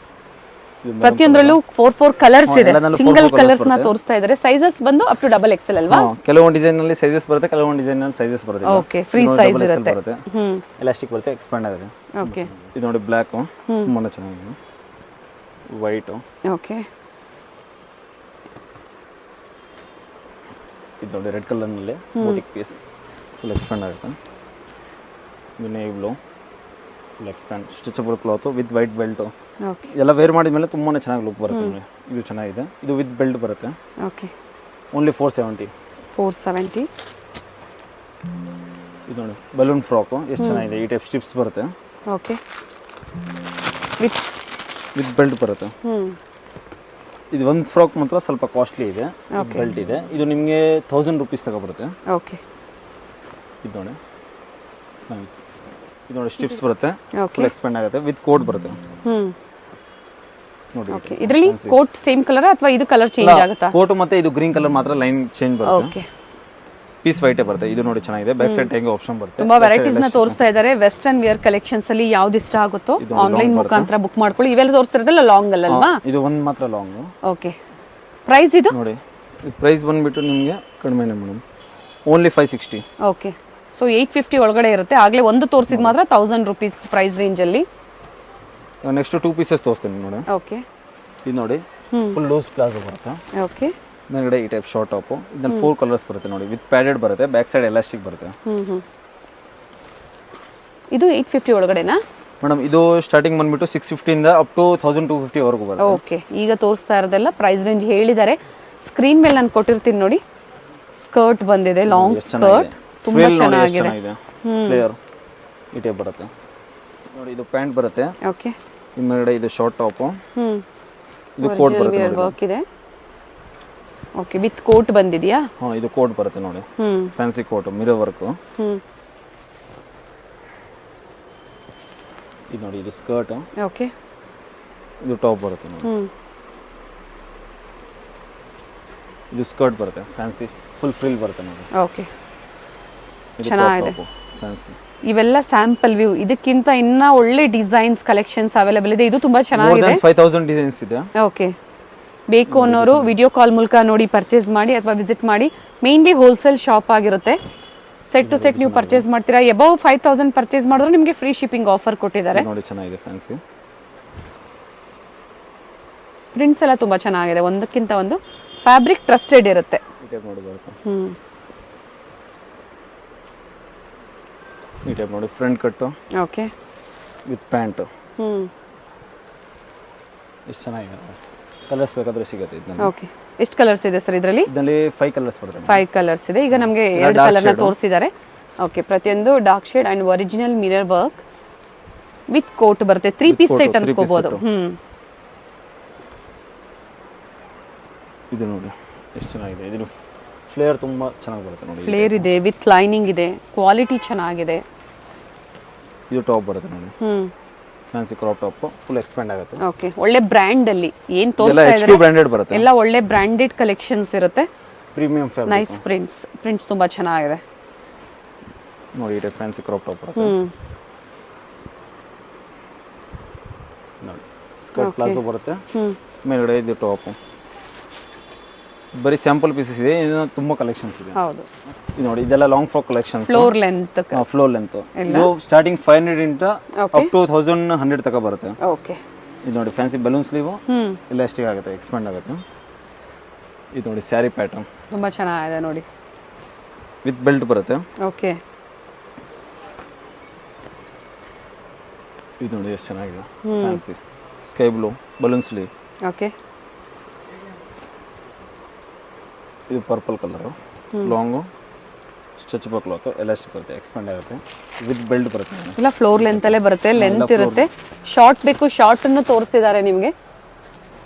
ಪ್ರತಿಯೊಂದರಲ್ಲೂ 4 ಕಲರ್ಸ್ ಇದೆ. ಸಿಂಗಲ್ ಕಲರ್ಸ್ ನ ತೋರಿಸ್ತಾ ಇದ್ದಾರೆ. ಸೈಜಸ್ ಬಂದು ಅಪ್ ಟು XXL ಅಲ್ವಾ? ಕೆಲವೊಂದು ಡಿಸೈನ್ ನಲ್ಲಿ ಸೈಜಸ್ ಬರುತ್ತೆ, ಕೆಲವೊಂದು ಡಿಸೈನ್ ನಲ್ಲಿ ಸೈಜಸ್ ಬರುತ್ತೆ. ಓಕೆ, ಫ್ರೀ ಸೈಜ್ ಇರುತ್ತೆ. ಎಲಾಸ್ಟಿಕ್ ಬರುತ್ತೆ, ಎಕ್ಸ್ಪ್ಯಾಂಡ್ ಆಗುತ್ತೆ. ಓಕೆ, ಇದು ನೋಡಿ ಬ್ಲ್ಯಾಕ್, ತುಂಬಾ ಚೆನ್ನಾಗಿದೆ. ವೈಟ್, ಓಕೆ, ಇದು ನೋಡಿ ರೆಡ್ ಕಲರ್ ನಲ್ಲಿ ಬೂಟಿಕ್ ಪೀಸ್, ಫುಲ್ ಎಕ್ಸ್ಪ್ಯಾಂಡ್ ಆಗುತ್ತೆ. ಇದು navy blue, full expand, stitchable cloth with white belt. Okay, ಎಲ್ಲ ವೇರ್ ಮಾಡಿದ್ಮೇಲೆ ತುಂಬಾನೇ ಚೆನ್ನಾಗಿ ಲುಕ್ ಬರುತ್ತೆ ನೋಡಿ. ಇದು ಚೆನ್ನಾಗಿದೆ. ಇದು ವಿತ್ ಬೆಲ್ಟ್ ಬರುತ್ತೆ. Okay, only 470. ಇದು ನೋಡಿ ಬಲೂನ್ ಫ್ರಾಕ್ ಎಷ್ಟು ಚೆನ್ನಾಗಿದೆ. ಈ ಟೈಪ್ ಸ್ಟ್ರಿಪ್ಸ್ ಬರುತ್ತೆ. ಓಕೆ, ವಿತ್ ಬೆಲ್ಟ್ ಬರುತ್ತೆ. ಇದು ಒಂದು ಫ್ರಾಕ್ ಮಾತ್ರ ಸ್ವಲ್ಪ ಕಾಸ್ಟ್ಲಿ ಇದೆ, ಬೆಲ್ಟ್ ಇದೆ. ಇದು ನಿಮಗೆ 1000 ರೂಪೀಸ್ ತಗೊಬರುತ್ತೆ. ಓಕೆ, ಇದು ನೋಡಿ ನೈಸ್. ಇದು ನೋಡಿ ಸ್ಟ್ರಿಪ್ಸ್ ಬರುತ್ತೆ, ಫುಲ್ ಎಕ್ಸ್ಪ್ಯಾಂಡ್ ಆಗುತ್ತೆ, ವಿತ್ ಕೋಟ್ ಬರುತ್ತೆ ನೋಡಿ. ಓಕೆ, ಇದರಲ್ಲಿ ಕೋಟ್ ಸೇಮ್ ಕಲರ್ ಅಥವಾ ಇದು ಕಲರ್ ಚೇಂಜ್ ಆಗುತ್ತಾ? ಕೋಟ್ ಮತ್ತೆ ಇದು ಗ್ರೀನ್ ಕಲರ್ ಮಾತ್ರ ಲೈನ್ ಚೇಂಜ್ ಬರುತ್ತೆ. ಓಕೆ, ಪೀಸ್ ವೈಟ್ ಬರುತ್ತೆ. ಇದು ನೋಡಿ ಚೆನ್ನಾಗಿದೆ, ಬ್ಯಾಕ್ ಸೈಡ್ ಹೆಂಗೆ ಆಪ್ಷನ್ ಬರುತ್ತೆ. ತುಂಬಾ ವೆರೈಟೀಸ್ ನ ತೋರಿಸ್ತಾ ಇದ್ದಾರೆ. ವೆಸ್ಟರ್ನ್ ವೇರ್ ಕಲೆಕ್ಷನ್ಸ್ ಅಲ್ಲಿ ಯಾವ್ದು ಇಷ್ಟ ಆಗುತ್ತೋ ಆನ್ಲೈನ್ ಮುಖಾಂತರ ಬುಕ್ ಮಾಡ್ಕೊಳ್ಳಿ. ಇವೆಲ್ಲ ತೋರಿಸ್ತಿರೋದಲ್ಲ ಲಾಂಗ್ ಅಲ್ವಾ? ಇದು ಒಂದು ಮಾತ್ರ ಲಾಂಗ್. ಓಕೆ, ಪ್ರೈಸ್ ಇದು ನೋಡಿ, ಪ್ರೈಸ್ ಬಂದ್ಬಿಟ್ಟು ನಿಮಗೆ ಕಡಿಮೆನೇ ಮೇಡಮ್, ಓನ್ಲಿ 560. ಓಕೆ, ಸೊ 850 ಒಳಗಡೆ ಇರುತ್ತೆ. ಆಗ್ಲೇ ಒಂದು ತೋರಿಸಿದ ಮಾತ್ರ 1000 ರೂಪೀಸ್ ಪ್ರೈಸ್ ರೇಂಜ್ ಅಲ್ಲಿ. ನೆಕ್ಸ್ಟ್ 2 ಪೀಸಸ್ ತೋರಿಸ್ತೀನಿ ನೋಡಿ. ಓಕೆ, ಇದು ನೋಡಿ ಫುಲ್ ಲೂಸ್ ಪ್ಲಾಜೋ ಬರುತ್ತೆ. ಓಕೆ, ಮೇಲ್ಗಡೆ ಈ ಟೈಪ್ ಶಾರ್ಟ್ ಟಾಪ್. ಇದನ್ನ 4 ಕಲರ್ಸ್ ಬರುತ್ತೆ ನೋಡಿ, ವಿತ್ ಪ್ಯಾಡೆಡ್ ಬರುತ್ತೆ, ಬ್ಯಾಕ್ ಸೈಡ್ ಎಲಾಸ್ಟಿಕ್ ಬರುತ್ತೆ. ಇದು 850 ಒಳಗಡೆನಾ ಮೇಡಮ್? ಇದು ಸ್ಟಾರ್ಟಿಂಗ್ ಬಂದ್ಬಿಟ್ಟು 650 ಇಂದ ಅಪ್ ಟು 1250 ವರೆಗೂ ಬರುತ್ತೆ. ಓಕೆ, ಈಗ ತೋರಿಸ್ತಾ ಇರೋದೆಲ್ಲ ಪ್ರೈಸ್ ರೇಂಜ್ ಹೇಳಿದ್ದಾರೆ. ಸ್ಕ್ರೀನ್ ಮೇಲೆ ನಾನು ಕೊಟ್ಟಿರ್ತೀನಿ ನೋಡಿ. ಸ್ಕರ್ಟ್ ಬಂದಿದೆ, ಲಾಂಗ್ ಸ್ಕರ್ಟ್, ತುಂಬಾ ಚೆನ್ನಾಗಿದೆ. ಫ್ಲೇಯರ್ ಈ ಟೈಪ್ ಬರುತ್ತೆ ನೋಡಿ. ಇದು ಪ್ಯಾಂಟ್ ಬರುತ್ತೆ. ಓಕೆ, ಮೇಲ್ಗಡೆ ಇದು ಶಾರ್ಟ್ ಟಾಪ್, ಇದು ಕೋಟ್ ಬರುತ್ತೆ. ವರ್ಕ್ ಇದೆ. ಓಕೆ, ವಿತ್ ಕೋಟ್ ಬಂದಿದೆಯಾ? ಹಾ, ಇದು ಕೋಟ್ ಬರುತ್ತೆ ನೋಡಿ, ಫ್ಯಾನ್ಸಿ ಕೋಟ್, ಮಿರರ್ ವರ್ಕ್. ಇದು ನೋಡಿ, ಇದು ಸ್ಕರ್ಟ್. ಓಕೆ, ಇದು ಟಾಪ್ ಬರುತ್ತೆ ನೋಡಿ. ಇದು ಸ್ಕರ್ಟ್ ಬರುತ್ತೆ ಫ್ಯಾನ್ಸಿ ಫುಲ್ ಫ್ರಿಲ್ ಬರುತ್ತೆ ನೋಡಿ. ಓಕೆ, ಚೆನ್ನಾಗಿದೆ. ಫ್ಯಾನ್ಸಿ ಇವೆಲ್ಲ ಸ್ಯಾಂಪಲ್ ವ್ಯೂ. ಇದಕ್ಕಿಂತ ಇನ್ನ ಒಳ್ಳೆ ಡಿಸೈನ್ಸ್ ಕಲೆಕ್ಷನ್ಸ್ ಅವೈಲೇಬಲ್ ಇದೆ. ಇದು ತುಂಬಾ ಚೆನ್ನಾಗಿದೆ. 5000 ಡಿಸೈನ್ಸ್ ಇದೆ. ಓಕೆ, ಬೇಕು ಅನ್ನೋರು ವಿಡಿಯೋ ಕಾಲ್ ಮೂಲಕ ನೋಡಿ ಪರ್ಚೇಸ್ ಮಾಡಿ ಅಥವಾ ವಿಸಿಟ್ ಮಾಡಿ. ಮೇನ್ಲಿ ಹೋಲ್ಸೇಲ್ ಶಾಪ್ ಆಗಿರುತ್ತೆ. ಸೆಟ್ ಟು ಸೆಟ್ ನೀವು ಪರ್ಚೇಸ್ ಮಾಡ್ತೀರಾ. ಎಬವ್ 5000 ಪರ್ಚೇಸ್ ಮಾಡಿದ್ರೆ ನಿಮಗೆ ಫ್ರೀ ಶಿಪ್ಪಿಂಗ್ ಆಫರ್ ಕೊಟ್ಟಿದ್ದಾರೆ. ನೋಡಿ ಚೆನ್ನಾಗಿದೆ ಫ್ಯಾನ್ಸಿ. ಪ್ರಿಂಟ್ಸ್ ಎಲ್ಲ ತುಂಬಾ ಚೆನ್ನಾಗಿದೆ. ಒಂದಕ್ಕಿಂತ ಒಂದು ಫ್ಯಾಬ್ರಿಕ್ ಟ್ರಸ್ಟೆಡ್ ಇರುತ್ತೆ. ನೋಡಿ ಬರುತ್ತೆ. ಈ ಟೈಪ್ ನೋಡಿ front cut. Okay, with pant. ಎಷ್ಟು ಚೆನ್ನಾಗಿದೆ. ಕಲರ್ಸ್ ಬೇಕಾದ್ರೆ ಸಿಗುತ್ತೆ ಇದನ್ನ. ಓಕೆ, ಎಷ್ಟು ಕಲರ್ಸ್ ಇದೆ ಸರ್ ಇದರಲ್ಲಿ? ಇದರಲ್ಲಿ 5 ಕಲರ್ಸ್ ಬರುತ್ತೆ. 5 ಕಲರ್ಸ್ ಇದೆ. ಈಗ ನಮಗೆ 2 ಕಲರ್ ನ ತೋರಿಸಿದ್ದಾರೆ. ಓಕೆ, ಪ್ರತಿಯೊಂದು dark shade and original mirror work with coat ಬರುತ್ತೆ. 3 ಪೀಸ್ ಸೆಟ್ ಅನ್ಕೋಬಹುದು. ಇದು ನೋಡಿ ಎಷ್ಟು ಚೆನ್ನಾಗಿದೆ. ಇದು ಫ್ಲೇರ್ ತುಂಬಾ ಚೆನ್ನಾಗಿ ಬರುತ್ತೆ ನೋಡಿ. ಫ್ಲೇರ್ ಇದೆ, ವಿತ್ ಲೈನಿಂಗ್ ಇದೆ, ಕ್ವಾಲಿಟಿ ಚೆನ್ನಾಗಿದೆ. ಇದು ಟಾಪ್ ಬರುತ್ತೆ ನೋಡಿ. Fancy crop top full expand ಆಗುತ್ತೆ. ಓಕೆ, ಒಳ್ಳೆ ಬ್ರ್ಯಾಂಡ್ ಅಲ್ಲಿ ಏನ್ ತೋರಿಸ್ತಾ ಇದ್ದಾರೆ HQ ಬ್ರಾಂಡೆಡ್ ಬರುತ್ತೆ. ಎಲ್ಲ ಒಳ್ಳೆ ಬ್ರಾಂಡೆಡ್ ಕಲೆಕ್ಷನ್ಸ್ ಇರುತ್ತೆ. Premium fabric. ನೈಸ್ ಪ್ರಿಂಟ್ಸ್ ತುಂಬಾ ಚೆನ್ನಾಗಿದೆ ನೋಡಿ. ಇದು ಫ್ಯಾನ್ಸಿ ಕ್ರಾಪ್ ಟಾಪ್ ಬರುತ್ತೆ ನೋಡಿ. ಸ್ಕರ್ಟ್ ಪ್ಲಾಜೋ ಬರುತ್ತೆ. ಮೇಲ್ಗಡೆ ಇದು ಟಾಪ್. ಬರೀ ಸ್ಯಾಂಪಲ್ ಪೀಸಸ್ ಇದೆ. ಇದು ತುಂಬಾ ಕಲೆಕ್ಷನ್ಸ್ ಇದೆ. ಹೌದು, ಇದು ನೋಡಿ ಇದೆಲ್ಲ long frock collections. Floor length ಇದು ಸ್ಟಾರ್ಟಿಂಗ್ 500 ಇಂದ ಅಪ್ ಟು 1100 ತನಕ ಬರುತ್ತೆ. ಓಕೆ, ಇದು ನೋಡಿ ಫ್ಯಾನ್ಸಿ ಬಲೂನ್ ಸ್ಲೀವ್ ಎಲಾಸ್ಟಿಕ್ ಆಗುತ್ತೆ, ಎಕ್ಸ್ಪ್ಯಾಂಡ್ ಆಗುತ್ತೆ. ಇದು ನೋಡಿ ಸ್ಯಾರಿ ಪ್ಯಾಟರ್ನ್ ತುಂಬಾ ಚೆನ್ನಾಗಿದೆ ನೋಡಿ. ವಿತ್ ಬೆಲ್ಟ್ ಬರುತ್ತೆ. ಓಕೆ, ಇದು ನೋಡಿ ಎಷ್ಟು ಚೆನ್ನಾಗಿದೆ. Fancy sky blue balloon sleeve. Okay, ಇದು purple colour long stretchable cloth elastic ಬರುತ್ತೆ, ಎಕ್ಸ್ಪ್ಯಾಂಡ್ ಆಗುತ್ತೆ. ವಿತ್ ಬೆಲ್ಟ್ ಬರುತ್ತೆ. ಇಲ್ಲ ಫ್ಲೋರ್ ಲೆಂತ್ ಅಲ್ಲೇ ಬರುತ್ತೆ, ಲೆಂತ್ ಇರುತ್ತೆ. ಶಾರ್ಟ್ ಬೇಕು, ಶಾರ್ಟ್ ಅನ್ನು ತೋರಿಸಿದ್ದಾರೆ ನಿಮಗೆ.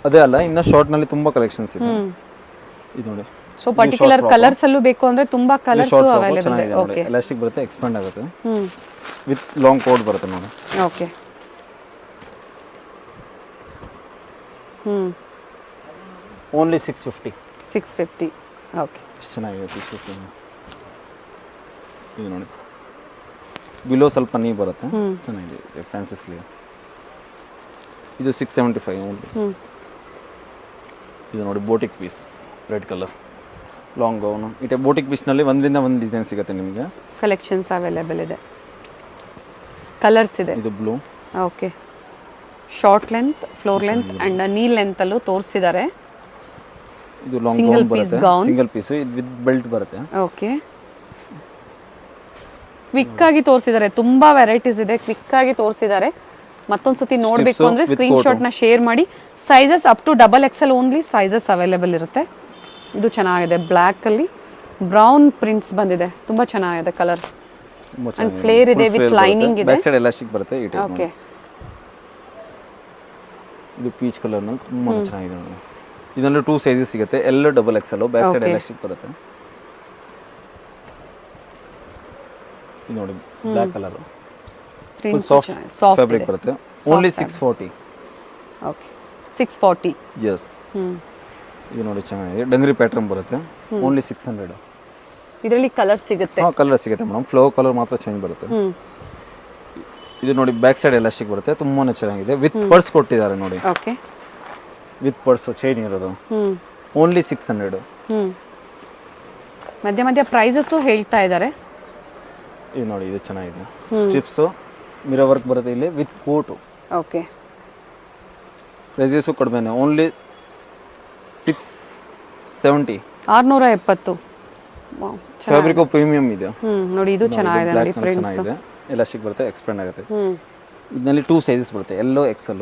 ಅದೇ ಅಲ್ಲ, ಇನ್ನ ಶಾರ್ಟ್ ನಲ್ಲಿ ತುಂಬಾ ಕಲೆಕ್ಷನ್ಸ್ ಇದೆ. ಇದು ನೋಡಿ. ಸೊ ಪರ್ಟಿಕ್ಯುಲರ್ ಕಲರ್ಸ್ ಅಲ್ಲೂ ಬೇಕು ಅಂದ್ರೆ ತುಂಬಾ ಕಲರ್ಸ್ ಅವೈಲೇಬಲ್ ಇದೆ. ಓಕೆ, ಎಲಾಸ್ಟಿಕ್ ಬರುತ್ತೆ, ಎಕ್ಸ್ಪ್ಯಾಂಡ್ ಆಗುತ್ತೆ. ವಿತ್ ಲಾಂಗ್ ಕೋಟ್ ಬರುತ್ತೆ ನೋಡಿ. Okay, only 650. ಓಕೆ, ಎಷ್ಟು ಚೆನ್ನಾಗಿದೆ. 650. ಇದು ನೋಡಿ ಬಿಲೋ ಸ್ವಲ್ಪ ನೀ ಬರುತ್ತೆ, ಚೆನ್ನಾಗಿದೆ. Fancy sleeve. ಇದು 675 ಓನ್ಲಿ. ಇದು ನೋಡಿ boutique piece red colour long gown. ಈ ಬೋಟಿಕ್ ಪೀಸ್ನಲ್ಲಿ ಒಂದರಿಂದ ಒಂದು ಡಿಸೈನ್ ಸಿಗುತ್ತೆ ನಿಮಗೆ. ಕಲೆಕ್ಷನ್ಸ್ ಅವೈಲೇಬಲ್ ಇದೆ, ಕಲರ್ಸ್ ಇದೆ. ಇದು blue. Okay, short length, floor length and knee length ಅಲ್ಲೂ ತೋರಿಸಿದ್ದಾರೆ. ಇದು ಲಾಂಗ್ ಗೌನ್ ಬರುತ್ತೆ, ಸಿಂಗಲ್ ಪೀಸ್ ವಿತ್ ಬೆಲ್ಟ್ ಬರುತ್ತೆ. ಓಕೆ, ಕ್ವಿಕ್ ಆಗಿ ತೋರಿಸಿದ್ದಾರೆ. ತುಂಬಾ ವೆರೈಟೀಸ್ ಇದೆ, ಕ್ವಿಕ್ ಆಗಿ ತೋರಿಸಿದ್ದಾರೆ. ಮತ್ತೊಂದ್ಸತಿ ನೋಡ್ಬೇಕು ಅಂದ್ರೆ ಸ್ಕ್ರೀನ್ ಶಾಟ್ ನ ಶೇರ್ ಮಾಡಿ. Sizes up to XXL only sizes available ಇರುತ್ತೆ. ಇದು ಚೆನ್ನಾಗಿದೆ, ಬ್ಲಾಕ್ ಅಲ್ಲಿ ಬ್ರೌನ್ ಪ್ರಿಂಟ್ಸ್ ಬಂದಿದೆ, ತುಂಬಾ ಚೆನ್ನಾಗಿದೆ ಕಲರ್ ಅಂಡ್ ಫ್ಲೇರ್ ಇದೆ, ವಿತ್ ಲೈನಿಂಗ್ ಇದೆ. ಬ್ಯಾಕ್ ಸೈಡ್ ಎಲಾಸ್ಟಿಕ್ ಬರುತ್ತೆ. ಈ ಟೈಪ್. ಓಕೆ, ಇದು ಪೀಚ್ ಕಲರ್ ನಲ್ಲಿ ತುಂಬಾ ಚೆನ್ನಾಗಿದೆ ನೋಡಿ. ಇದರಲ್ಲಿ 2 ಸೈಜಸ್ ಸಿಗುತ್ತೆ. ಎಲ್ಲ XXL. ಬ್ಯಾಕ್ ಸೈಡ್ ಎಲಾಸ್ಟಿಕ್ ಬರುತ್ತೆ. ಇದು ನೋಡಿ black colour full soft fabric ಬರುತ್ತೆ. ಓನ್ಲಿ 640. ಓಕೆ, 640. ಯಸ್. ಇದು ನೋಡಿ ಚೆನ್ನಾಗಿದೆ, ಡಂಗ್ರಿ ಪ್ಯಾಟರ್ನ್ ಬರುತ್ತೆ. ಓನ್ಲಿ 600. ಇದರಲ್ಲಿ ಕಲರ್ ಸಿಗುತ್ತೆ. ಕಲರ್ ಸಿಗುತ್ತೆ ಮೇಡಮ್. ಫ್ಲೋ ಕಲರ್ ಮಾತ್ರ ಚೇಂಜ್ ಬರುತ್ತೆ. ಇದು ನೋಡಿ ಬ್ಯಾಕ್ ಸೈಡ್ ಎಲಾಸ್ಟಿಕ್ ಬರುತ್ತೆ, ತುಂಬಾನೇ ಚೆನ್ನಾಗಿದೆ. ವಿತ್ ಪರ್ಸ್ ಕೊಟ್ಟಿದ್ದಾರೆ ನೋಡಿ. ಓಕೆ, ವಿತ್ ಪರ್ಸ್ ಚೈನ್ ಇರೋದು. ಓನ್ಲಿ 600. ಮಧ್ಯ ಪ್ರೈಸಸ್ ಹೇಳ್ತಾ ಇದ್ದಾರೆ. ಇದು ನೋಡಿ, ಇದು ಚೆನ್ನಾಗಿದೆ. ಸ್ಟ್ರಿಪ್ಸ್ ಮಿರರ್ ವರ್ಕ್ ಬರುತ್ತೆ ಇಲ್ಲಿ ವಿತ್ ಕೋಟು. ಓಕೆ, ಪ್ರೈಸಸ್ ಕಡಿಮೆ. ಓನ್ಲಿ 670. 670. ಫ್ಯಾಬ್ರಿಕ್ ಪ್ರೀಮಿಯಂ ಇದೆ ನೋಡಿ. ಇದು ಚೆನ್ನಾಗಿದೆ ನೋಡಿ, ಪ್ರಿಂಟ್ಸ್ ಎಲಾಸ್ಟಿಕ್ ಬರುತ್ತೆ, ಎಕ್ಸ್ಪ್ಯಾಂಡ್ ಆಗುತ್ತೆ. ಇದರಲ್ಲಿ 2 ಸೈಜಸ್ ಬರುತ್ತೆ, ಎಲ್ಲೋ XL.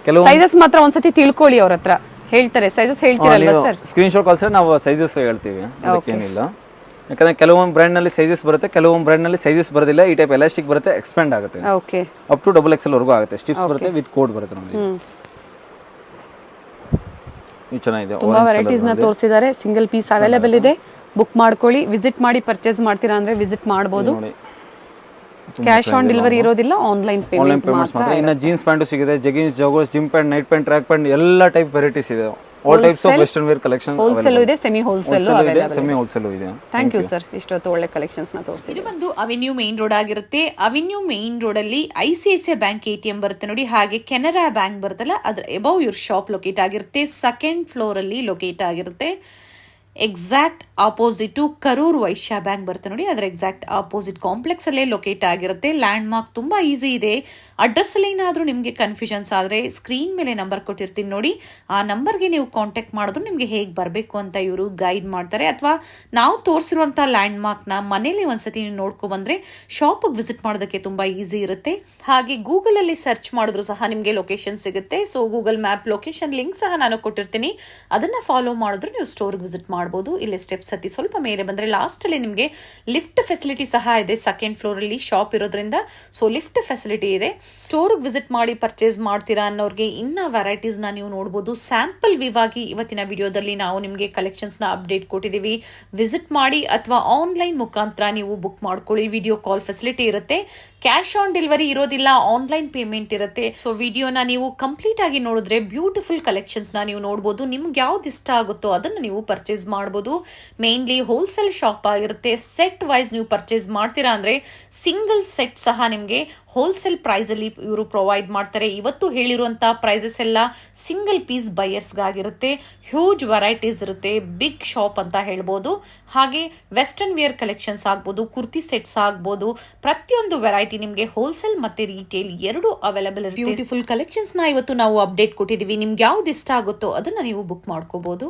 ಕೆಲವು ಸೈಜಸ್ ಮಾತ್ರ ಒಂದ್ಸತಿ ತಿಳ್ಕೊಳ್ಳಿ, ಅವ್ರ ಹತ್ರ ಹೇಳ್ತಾರೆ. ಸೈಜಸ್ ಹೇಳ್ತೀರಲ್ವಾ ಸರ್? ಸ್ಕ್ರೀನ್ ಶಾಟ್ ಕಳ್ಸಿದ್ರೆ ನಾವು ಸೈಜಸ್ ಹೇಳ್ತೀವಿ, ಅದಕ್ಕೇನಿಲ್ಲ. ಯಾಕಂದ್ರೆ ಕೆಲವೊಂದು ಬ್ರ್ಯಾಂಡ್ ನಲ್ಲಿ ಸೈಜಸ್ ಬರುತ್ತೆ, ಕೆಲವೊಂದು ಬ್ರ್ಯಾಂಡ್ ನಲ್ಲಿ ಸೈಜಸ್ ಬರೋದಿಲ್ಲ. ಈ ಟೈಪ್ ಎಲಾಸ್ಟಿಕ್ ಬರುತ್ತೆ, ಎಕ್ಸ್ಪ್ಯಾಂಡ್ ಆಗುತ್ತೆ. ಓಕೆ, ಅಪ್ ಟು XXL ವರೆಗೂ ಆಗುತ್ತೆ. ಸ್ಟಿಪ್ಸ್ ಬರುತ್ತೆ, ವಿತ್ ಕೋಡ್ ಬರುತ್ತೆ ನೋಡಿ. ಇದು ಚೆನ್ನಾಗಿದೆ. ತುಂಬಾ ವೆರೈಟೀಸ್ ನ ತೋರಿಸಿದ್ದಾರೆ. ಸಿಂಗಲ್ ಪೀಸ್ ಅವೈಲೇಬಲ್ ಇದೆ. ಬುಕ್ ಮಾಡ್ಕೊಳ್ಳಿ. ವಿಸಿಟ್ ಮಾಡಿ ಪರ್ಚೇಸ್ ಮಾಡ್ತೀರಾ ಅಂದ್ರೆ ವಿಸಿಟ್ ಮಾಡಬಹುದು. ಕ್ಯಾಶ್ ಆನ್ ಡೆಲಿವರಿ ಇರೋದಿಲ್ಲ, ಆನ್ಲೈನ್ ಪೇಮೆಂಟ್ ಮಾತ್ರ. ಇನ್ನು ಜೀನ್ಸ್ ಪ್ಯಾಂಟು ಸಿಗುತ್ತೆ, jeggings, joggers, gym pant, night pant, track pant ಎಲ್ಲ ಟೈಪ್ ವೆರೈಟೀಸ್ ಇದೆ. All types of western wear collection wholesale ಇದೆ, semi wholesale available. Semi wholesale ಇದೆ. ಥ್ಯಾಂಕ್ ಯು ಸರ್, ಇಷ್ಟೊತ್ತು ಒಳ್ಳೆ ಕಲೆಕ್ಷನ್ಸ್ ನ ತೋರಿಸಿ. ಇದು ಬಂದು ಅವೆನ್ಯೂ ಮೇನ್ ರೋಡ್ ಆಗಿರುತ್ತೆ. ಅವೆನ್ಯೂ ಮೇನ್ ರೋಡ್ ಅಲ್ಲಿ ICICI ಬ್ಯಾಂಕ್ ATM ಬರುತ್ತೆ ನೋಡಿ, ಹಾಗೆ ಕೆನರಾ ಬ್ಯಾಂಕ್ ಬರುತ್ತಲ್ಲ ಅದ್ರ ಎಬವ್ ಇವ್ರ ಶಾಪ್ ಲೊಕೇಟ್ ಆಗಿರುತ್ತೆ. ಸೆಕೆಂಡ್ ಫ್ಲೋರ್ ಅಲ್ಲಿ ಲೊಕೇಟ್ ಆಗಿರುತ್ತೆ. Exact opposite Karur Vysya bank ಬರುತ್ತೆ ನೋಡಿ, ಅದರ ಎಕ್ಸಾಕ್ಟ್ ಆಪೋಸಿಟ್ ಕಾಂಪ್ಲೆಕ್ಸ್ ಅಲ್ಲೇ ಲೊಕೇಟ್ ಆಗಿರುತ್ತೆ. ಲ್ಯಾಂಡ್ ಮಾರ್ಕ್ ತುಂಬಾ ಈಸಿ ಇದೆ. ಅಡ್ರೆಸ್ ಅಲ್ಲಿ ಏನಾದರೂ ನಿಮಗೆ ಕನ್ಫ್ಯೂಷನ್ಸ್ ಆದರೆ ಸ್ಕ್ರೀನ್ ಮೇಲೆ ನಂಬರ್ ಕೊಟ್ಟಿರ್ತೀನಿ ನೋಡಿ, ಆ ನಂಬರ್ಗೆ ನೀವು ಕಾಂಟ್ಯಾಕ್ಟ್ ಮಾಡಿದ್ರು ನಿಮಗೆ ಹೇಗೆ ಬರಬೇಕು ಅಂತ ಇವರು ಗೈಡ್ ಮಾಡ್ತಾರೆ. ಅಥವಾ ನಾವು ತೋರಿಸಿರುವಂಥ ಲ್ಯಾಂಡ್ ಮಾರ್ಕ್ನ ಮನೇಲಿ ಒಂದ್ಸತಿ ನೀವು ನೋಡ್ಕೊ ಬಂದ್ರೆ ಶಾಪಿಗೆ ವಿಸಿಟ್ ಮಾಡೋದಕ್ಕೆ ತುಂಬಾ ಈಸಿ ಇರುತ್ತೆ. ಹಾಗೆ ಗೂಗಲ್ ಅಲ್ಲಿ ಸರ್ಚ್ ಮಾಡಿದ್ರು ಸಹ ನಿಮಗೆ ಲೊಕೇಶನ್ ಸಿಗುತ್ತೆ. So Google map location link ಸಹ ನಾನು ಕೊಟ್ಟಿರ್ತೀನಿ, ಅದನ್ನ ಫಾಲೋ ಮಾಡಿದ್ರು ನೀವು ಸ್ಟೋರ್ಗೆ ವಿಸಿಟ್ ಮಾಡಬಹುದು. ಇಲ್ಲಿ ಸ್ಟೆಪ್ಸ್ ಹತ್ತಿ ಸ್ವಲ್ಪ ಮೇಲೆ ಬಂದ್ರೆ ಲಾಸ್ಟ್ ಅಲ್ಲಿ ನಿಮಗೆ ಲಿಫ್ಟ್ ಫೆಸಿಲಿಟಿ ಸಹ ಇದೆ. ಸೆಕೆಂಡ್ ಫ್ಲೋರ್ ಅಲ್ಲಿ ಶಾಪ್ ಇರೋದ್ರಿಂದ ಸೊ ಲಿಫ್ಟ್ ಫೆಸಿಲಿಟಿ ಇದೆ. ಸ್ಟೋರ್ ವಿಸಿಟ್ ಮಾಡಿ ಪರ್ಚೇಸ್ ಮಾಡ್ತೀರಾ ಅನ್ನೋರ್ಗೆ ಇನ್ನ ವೆರೈಟೀಸ್ ನ ನೀವು ನೋಡಬಹುದು. ಸ್ಯಾಂಪಲ್ ವ್ಯೂ ಆಗಿ ಇವತ್ತಿನ ವಿಡಿಯೋದಲ್ಲಿ ನಾವು ನಿಮಗೆ ಕಲೆಕ್ಷನ್ಸ್ ನ ಅಪ್ಡೇಟ್ ಕೊಟ್ಟಿದ್ದೀವಿ. ವಿಸಿಟ್ ಮಾಡಿ ಅಥವಾ ಆನ್ಲೈನ್ ಮುಖಾಂತರ ನೀವು ಬುಕ್ ಮಾಡ್ಕೊಳ್ಳಿ. ವಿಡಿಯೋ ಕಾಲ್ ಫೆಸಿಲಿಟಿ ಇರುತ್ತೆ. ಕ್ಯಾಶ್ ಆನ್ ಡೆಲಿವರಿ ಇರೋದಿಲ್ಲ, ಆನ್ಲೈನ್ ಪೇಮೆಂಟ್ ಇರುತ್ತೆ. ಸೊ ವಿಡಿಯೋನ ನೀವು ಕಂಪ್ಲೀಟ್ ಆಗಿ ನೋಡಿದ್ರೆ ಬ್ಯೂಟಿಫುಲ್ ಕಲೆಕ್ಷನ್ಸ್ ನ ನೀವು ನೋಡಬಹುದು. ನಿಮ್ಗೆ ಯಾವ್ದು ಇಷ್ಟ ಆಗುತ್ತೋ ಅದನ್ನು ನೀವು ಪರ್ಚೇಸ್ ಮಾಡಬಹುದು. ಮೇನ್ಲಿ ಹೋಲ್ಸೇಲ್ ಶಾಪ್ ಆಗಿರುತ್ತೆ. ಸೆಟ್ ವೈಸ್ ನೀವು ಪರ್ಚೇಸ್ ಮಾಡ್ತೀರಾ ಅಂದ್ರೆ ಸಿಂಗಲ್ ಸೆಟ್ ಸಹ ನಿಮಗೆ ಹೋಲ್ಸೇಲ್ ಪ್ರೈಸ್ ಅಲ್ಲಿ ಇವರು ಪ್ರೊವೈಡ್ ಮಾಡ್ತಾರೆ. ಇವತ್ತು ಹೇಳಿರುವಂತಹ ಪ್ರೈಸಸ್ ಎಲ್ಲ ಸಿಂಗಲ್ ಪೀಸ್ ಬೈಯರ್ಸ್ಗಾಗಿರುತ್ತೆ. ಹ್ಯೂಜ್ ವೆರೈಟೀಸ್ ಇರುತ್ತೆ, ಬಿಗ್ ಶಾಪ್ ಅಂತ ಹೇಳ್ಬೋದು. ಹಾಗೆ ವೆಸ್ಟರ್ನ್ ವೇರ್ ಕಲೆಕ್ಷನ್ಸ್ ಆಗ್ಬೋದು, ಕುರ್ತಿ ಸೆಟ್ಸ್ ಆಗ್ಬೋದು, ಪ್ರತಿಯೊಂದು ವೆರೈಟಿ ನಿಮಗೆ ಹೋಲ್ಸೇಲ್ ಮತ್ತೆ ರಿಟೇಲ್ ಎರಡು ಅವೈಲೇಬಲ್ ಇರುತ್ತೆ. ಬ್ಯೂಟಿಫುಲ್ ಕಲೆಕ್ಷನ್ಸ್ ನ ಇವತ್ತು ನಾವು ಅಪ್ಡೇಟ್ ಕೊಟ್ಟಿದ್ದೀವಿ. ನಿಮ್ಗೆ ಯಾವ್ದು ಇಷ್ಟ ಆಗುತ್ತೋ ಅದನ್ನ ನೀವು ಬುಕ್ ಮಾಡ್ಕೋಬಹುದು.